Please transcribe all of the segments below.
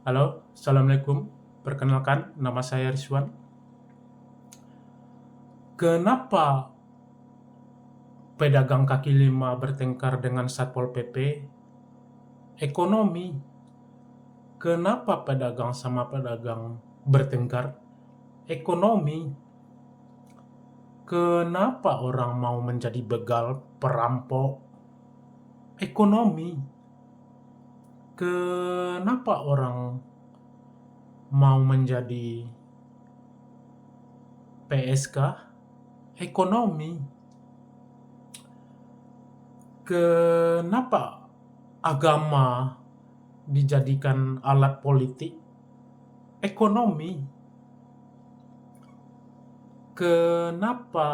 Halo, Assalamualaikum. Perkenalkan, nama saya Rizwan. Kenapa pedagang kaki lima bertengkar dengan Satpol PP? Ekonomi. Kenapa pedagang sama pedagang bertengkar? Ekonomi. Kenapa orang mau menjadi begal, perampok? Ekonomi. Kenapa orang mau menjadi PSK? Ekonomi. Kenapa agama dijadikan alat politik? Ekonomi. Kenapa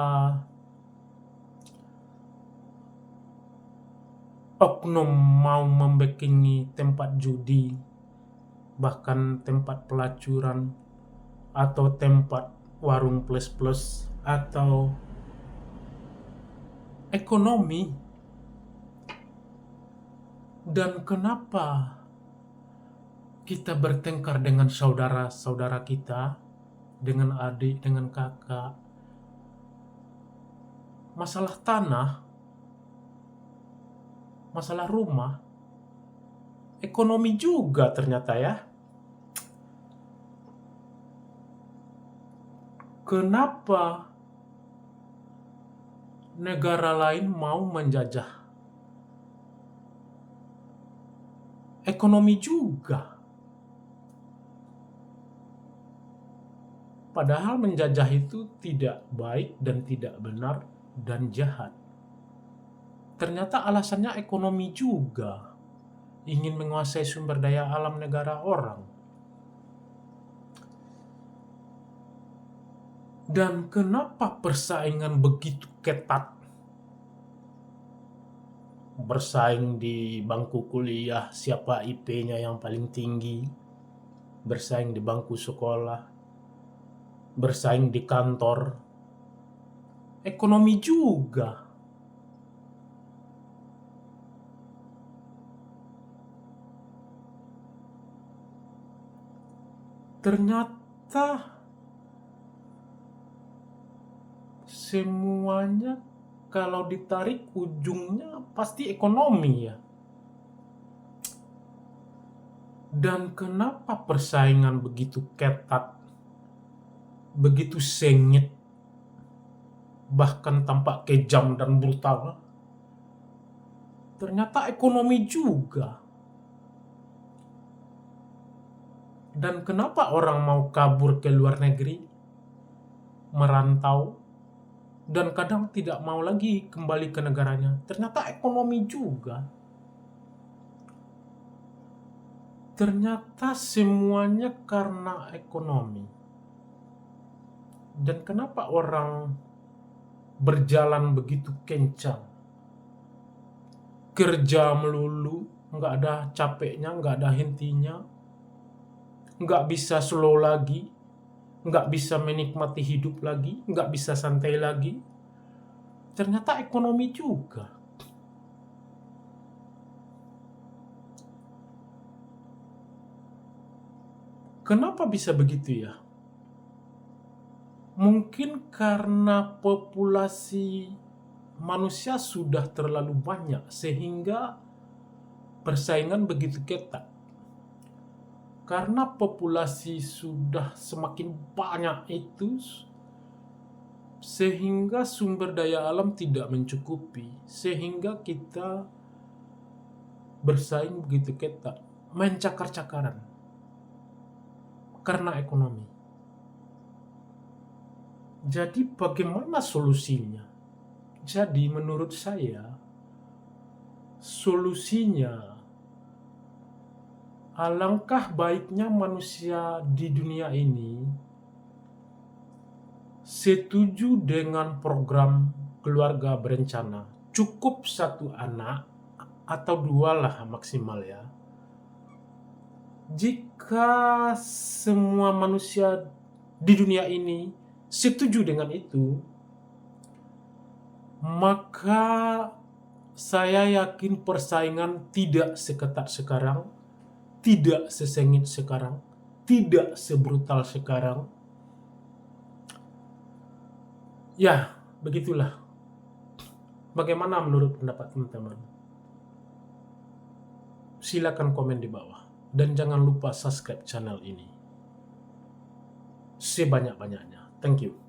oknum mau membekingi tempat judi, bahkan tempat pelacuran, atau tempat warung plus-plus, atau ekonomi? Dan kenapa kita bertengkar dengan saudara-saudara kita, dengan adik, dengan kakak? Masalah tanah, masalah rumah, ekonomi juga ternyata ya. Kenapa negara lain mau menjajah? Ekonomi juga. Padahal menjajah itu tidak baik dan tidak benar dan jahat. Ternyata alasannya ekonomi juga. Ingin menguasai sumber daya alam negara orang. Dan kenapa persaingan begitu ketat? Bersaing di bangku kuliah, siapa IP-nya yang paling tinggi. Bersaing di bangku sekolah. Bersaing di kantor. Ekonomi juga. Ternyata semuanya kalau ditarik ujungnya pasti ekonomi ya. Dan kenapa persaingan begitu ketat, begitu sengit, bahkan tampak kejam dan brutal? Ternyata ekonomi juga. Dan kenapa orang mau kabur ke luar negeri, merantau, dan kadang tidak mau lagi kembali ke negaranya? Ternyata ekonomi juga. Ternyata semuanya karena ekonomi. Dan kenapa orang berjalan begitu kencang? Kerja melulu, nggak ada capeknya, nggak ada hentinya, nggak bisa slow lagi, nggak bisa menikmati hidup lagi, nggak bisa santai lagi. Ternyata ekonomi juga. Kenapa bisa begitu ya? Mungkin karena populasi manusia sudah terlalu banyak sehingga persaingan begitu ketat. Karena populasi sudah semakin banyak itu, sehingga sumber daya alam tidak mencukupi, sehingga kita bersaing begitu ketat, main cakar-cakaran karena ekonomi. Jadi bagaimana solusinya? Jadi menurut saya solusinya, alangkah baiknya manusia di dunia ini setuju dengan program keluarga berencana. Cukup satu anak atau dua lah maksimal ya. Jika semua manusia di dunia ini setuju dengan itu, maka saya yakin persaingan tidak seketat sekarang, tidak sesengit sekarang, tidak sebrutal sekarang. Ya, begitulah. Bagaimana menurut pendapat teman-teman? Silakan komen di bawah. Dan jangan lupa subscribe channel ini sebanyak-banyaknya. Thank you.